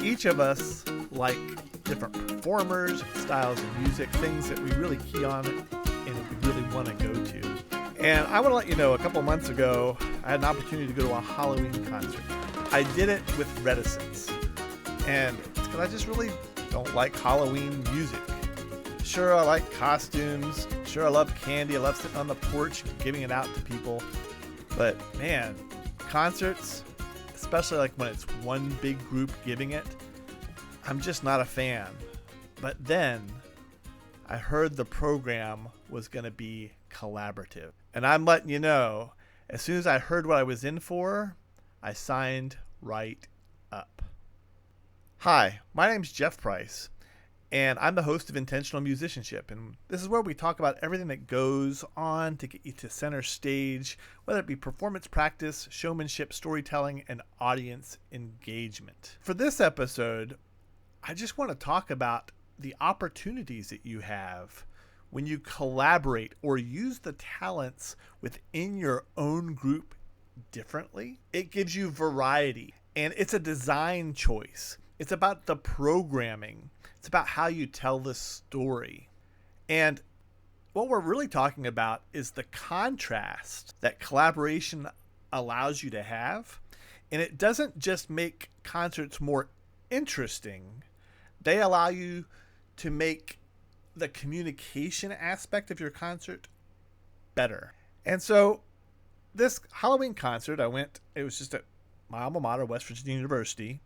Each of us like different performers, styles of music, things that we really key on and we really want to go to. And I want to let you know, a couple months ago, I had an opportunity to go to a Halloween concert. I did it with reticence. And it's because I just really don't like Halloween music. Sure, I like costumes. Sure, I love candy. I love sitting on the porch giving it out to people. But man, concerts, especially like when it's one big group giving it, I'm just not a fan. But then I heard the program was going to be collaborative. And I'm letting you know, as soon as I heard what I was in for, I signed right up. Hi, my name's Jeff Price, and I'm the host of Intentional Musicianship. And this is where we talk about everything that goes on to get you to center stage, whether it be performance practice, showmanship, storytelling, and audience engagement. For this episode, I just want to talk about the opportunities that you have when you collaborate or use the talents within your own group differently. It gives you variety, and it's a design choice. It's about the programming. It's about how you tell the story. And what we're really talking about is the contrast that collaboration allows you to have. And it doesn't just make concerts more interesting. They allow you to make the communication aspect of your concert better. And so this Halloween concert it was just at my alma mater, West Virginia University.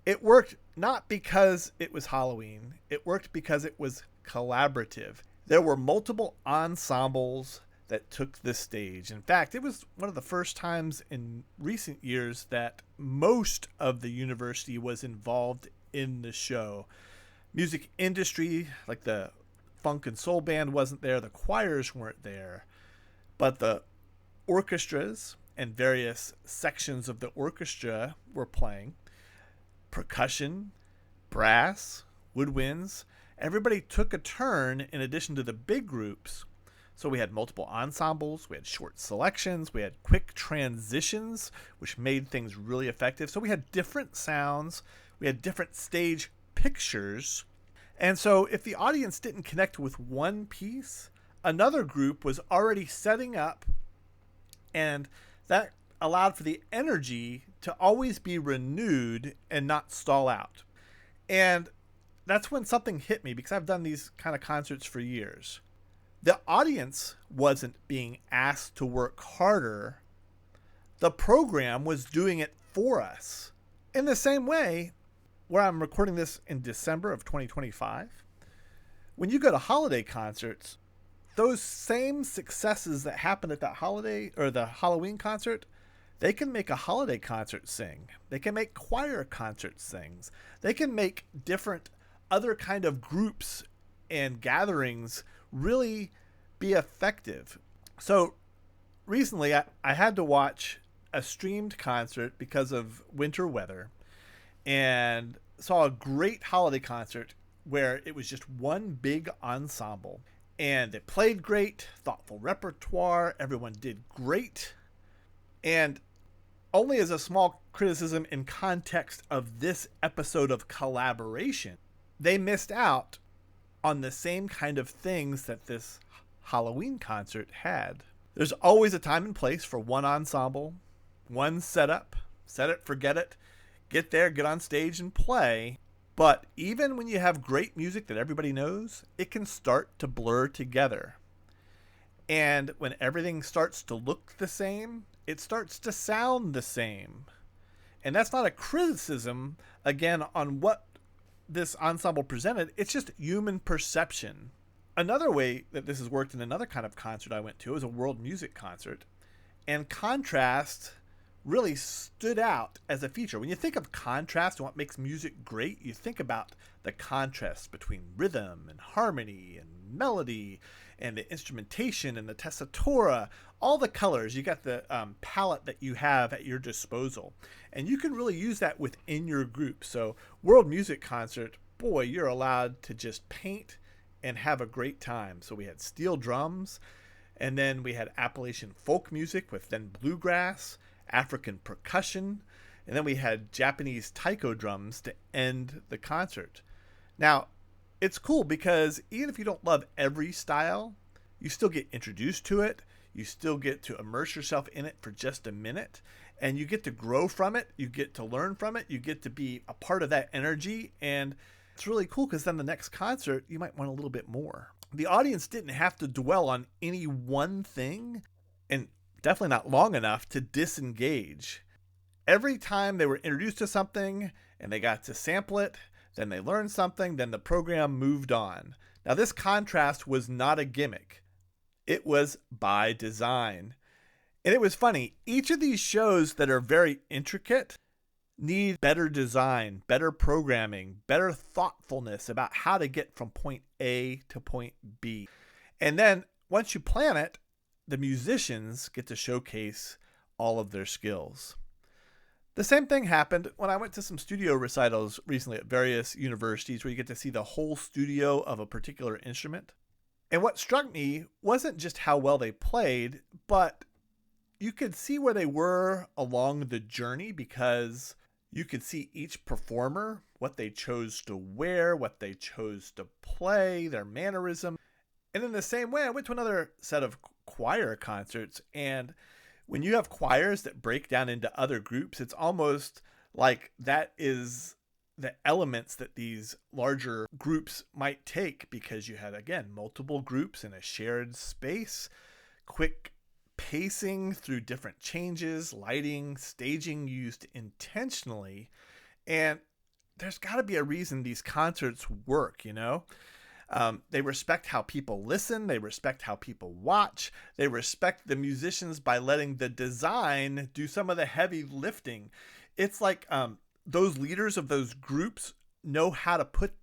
It worked not because it was Halloween. It worked because it was collaborative. There were multiple ensembles that took the stage. In fact, it was one of the first times in recent years that most of the university was involved in the show. Music industry, like the funk and soul band, wasn't there. The choirs weren't there. But the orchestras and various sections of the orchestra were playing. Percussion, brass, woodwinds, everybody took a turn in addition to the big groups. So we had multiple ensembles, we had short selections, we had quick transitions, which made things really effective. So we had different sounds, we had different stage pictures. And so if the audience didn't connect with one piece, another group was already setting up, and that allowed for the energy to always be renewed and not stall out. And that's when something hit me, because I've done these kind of concerts for years. The audience wasn't being asked to work harder. The program was doing it for us. In the same way, where I'm recording this in December of 2025, when you go to holiday concerts, those same successes that happened at that holiday or the Halloween concert, they can make a holiday concert sing. They can make choir concerts sing. They can make different other kind of groups and gatherings really be effective. So recently I had to watch a streamed concert because of winter weather, and saw a great holiday concert where it was just one big ensemble. And it played great, thoughtful repertoire, everyone did great. And only as a small criticism in context of this episode of collaboration, they missed out on the same kind of things that this Halloween concert had. There's always a time and place for one ensemble, one setup, set it, forget it, get there, get on stage and play. But even when you have great music that everybody knows, it can start to blur together. And when everything starts to look the same, it starts to sound the same. And that's not a criticism, again, on what this ensemble presented. It's just human perception. Another way that this has worked in another kind of concert I went to was a world music concert. And contrast really stood out as a feature. When you think of contrast and what makes music great, you think about the contrast between rhythm and harmony and melody and the instrumentation and the tessitura, all the colors. You got the palette that you have at your disposal, and you can really use that within your group. So world music concert, boy, you're allowed to just paint and have a great time. So we had steel drums, and then we had Appalachian folk music with then bluegrass, African percussion, And then we had Japanese taiko drums to end the concert. Now, it's cool because even if you don't love every style, you still get introduced to it. You still get to immerse yourself in it for just a minute, and you get to grow from it. You get to learn from it. You get to be a part of that energy. And it's really cool because then the next concert, you might want a little bit more. The audience didn't have to dwell on any one thing, and definitely not long enough to disengage. Every time they were introduced to something and they got to sample it, then they learned something, then the program moved on. Now, this contrast was not a gimmick. It was by design. And it was funny. Each of these shows that are very intricate need better design, better programming, better thoughtfulness about how to get from point A to point B. And then once you plan it, the musicians get to showcase all of their skills. The same thing happened when I went to some studio recitals recently at various universities where you get to see the whole studio of a particular instrument. And what struck me wasn't just how well they played, but you could see where they were along the journey because you could see each performer, what they chose to wear, what they chose to play, their mannerism. And in the same way, I went to another set of choir concerts, and when you have choirs that break down into other groups, it's almost like that is the elements that these larger groups might take, because you had, again, multiple groups in a shared space, quick pacing through different changes, lighting, staging used intentionally. And there's got to be a reason these concerts work, you know? They respect how people listen. They respect how people watch. They respect the musicians by letting the design do some of the heavy lifting. It's like those leaders of those groups know how to put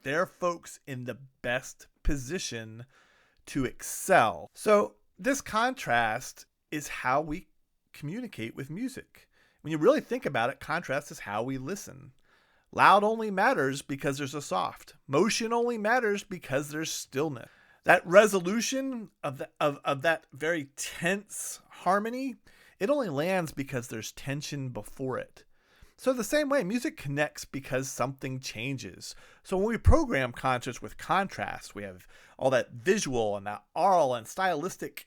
their folks in the best position to excel. So this contrast is how we communicate with music. When you really think about it, contrast is how we listen. Loud only matters because there's a soft. Motion only matters because there's stillness. That resolution of that very tense harmony, it only lands because there's tension before it. So the same way, music connects because something changes. So when we program concerts with contrast, we have all that visual and that aural and stylistic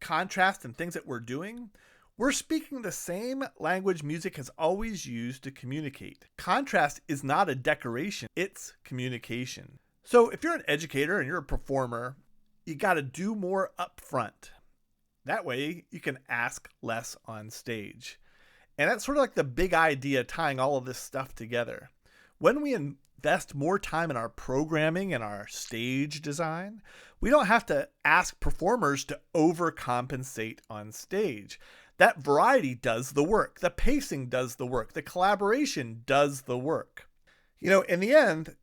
contrast and things that we're doing. We're speaking the same language music has always used to communicate. Contrast is not a decoration, it's communication. So if you're an educator and you're a performer, you got to do more up front. That way you can ask less on stage. And that's sort of like the big idea tying all of this stuff together. When we invest more time in our programming and our stage design, we don't have to ask performers to overcompensate on stage. That variety does the work. The pacing does the work. The collaboration does the work. You know, in the end,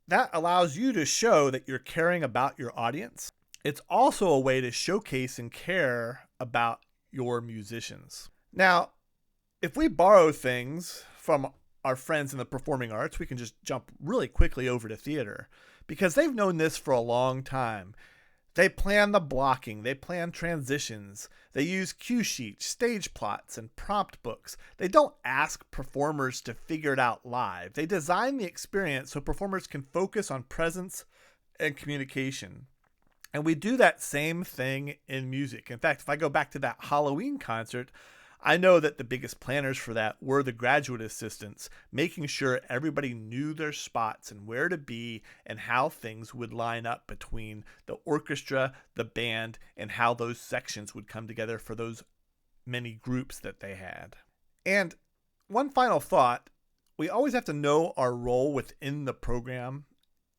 that allows you to show that you're caring about your audience. It's also a way to showcase and care about your musicians. Now, if we borrow things from our friends in the performing arts, we can just jump really quickly over to theater, because they've known this for a long time. They plan the blocking, they plan transitions, they use cue sheets, stage plots, and prompt books. They don't ask performers to figure it out live. They design the experience so performers can focus on presence and communication. And we do that same thing in music. In fact, if I go back to that Halloween concert, I know that the biggest planners for that were the graduate assistants, making sure everybody knew their spots and where to be and how things would line up between the orchestra, the band, and how those sections would come together for those many groups that they had. And one final thought, we always have to know our role within the program.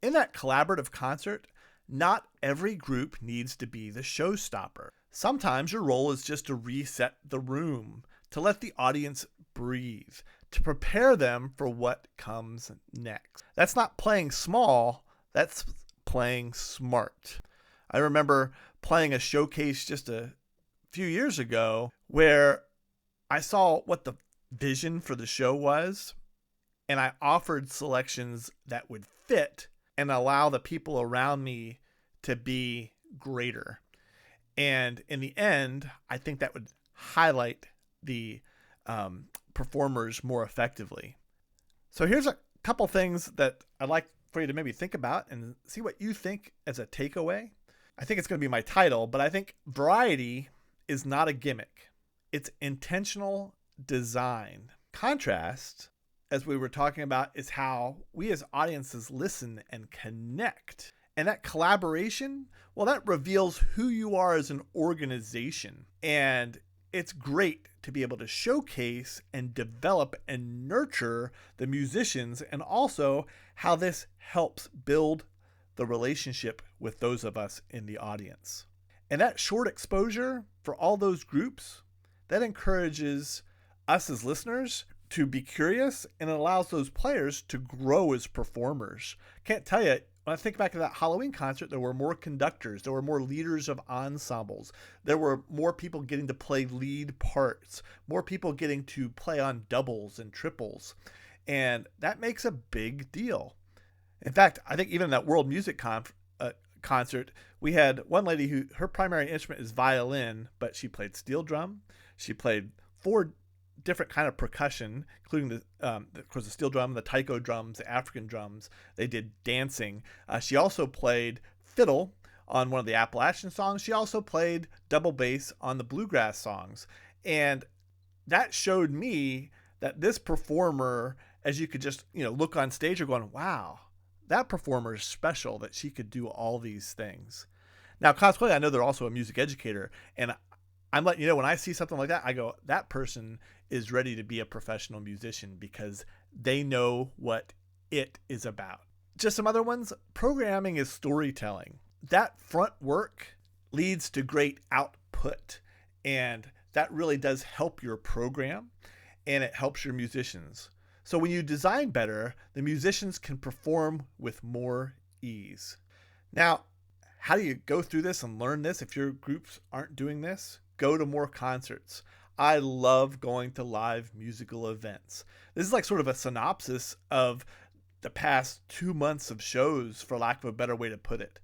In that collaborative concert, not every group needs to be the showstopper. Sometimes your role is just to reset the room, to let the audience breathe, to prepare them for what comes next. That's not playing small, that's playing smart. I remember playing a showcase just a few years ago where I saw what the vision for the show was, and I offered selections that would fit and allow the people around me to be greater. And in the end, I think that would highlight the performers more effectively. So here's a couple things that I'd like for you to maybe think about and see what you think as a takeaway. I think it's going to be my title, but I think variety is not a gimmick. It's intentional design. Contrast, as we were talking about, is how we as audiences listen and connect. And that collaboration, well, that reveals who you are as an organization. And it's great to be able to showcase and develop and nurture the musicians, and also how this helps build the relationship with those of us in the audience. And that short exposure for all those groups, that encourages us as listeners to be curious, and it allows those players to grow as performers. Can't tell you, when I think back to that Halloween concert, there were more conductors, there were more leaders of ensembles, there were more people getting to play lead parts, more people getting to play on doubles and triples, and that makes a big deal. In fact, I think even in that World Music concert, we had one lady who, her primary instrument is violin, but she played steel drum, she played 4 different kind of percussion, including of course the steel drum, the taiko drums, the African drums. They did dancing. She also played fiddle on one of the Appalachian songs. She also played double bass on the bluegrass songs. And that showed me that this performer, as you could just, look on stage, you're going, wow, that performer is special that she could do all these things. Now, consequently, I know they're also a music educator, and I'm letting you know, when I see something like that, I go, that person is ready to be a professional musician because they know what it is about. Just some other ones. Programming is storytelling. That front work leads to great output, and that really does help your program, and it helps your musicians. So when you design better, the musicians can perform with more ease. Now, how do you go through this and learn this if your groups aren't doing this? Go to more concerts. I love going to live musical events. This is like sort of a synopsis of the past 2 months of shows, for lack of a better way to put it.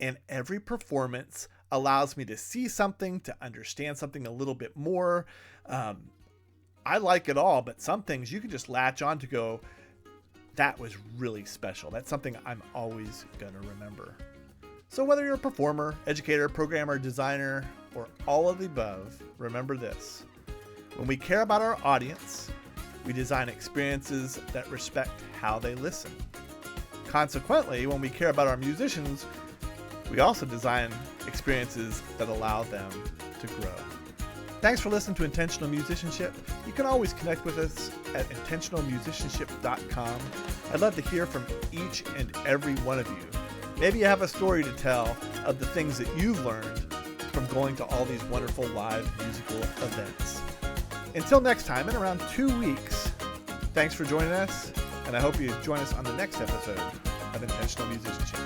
And every performance allows me to see something, to understand something a little bit more. I like it all, but some things you can just latch on to go, that was really special. That's something I'm always going to remember. So whether you're a performer, educator, programmer, designer, or all of the above, remember this. When we care about our audience, we design experiences that respect how they listen. Consequently, when we care about our musicians, we also design experiences that allow them to grow. Thanks for listening to Intentional Musicianship. You can always connect with us at intentionalmusicianship.com. I'd love to hear from each and every one of you. Maybe you have a story to tell of the things that you've learned from going to all these wonderful live musical events. Until next time, in around 2 weeks, thanks for joining us, and I hope you join us on the next episode of Intentional Musicianship.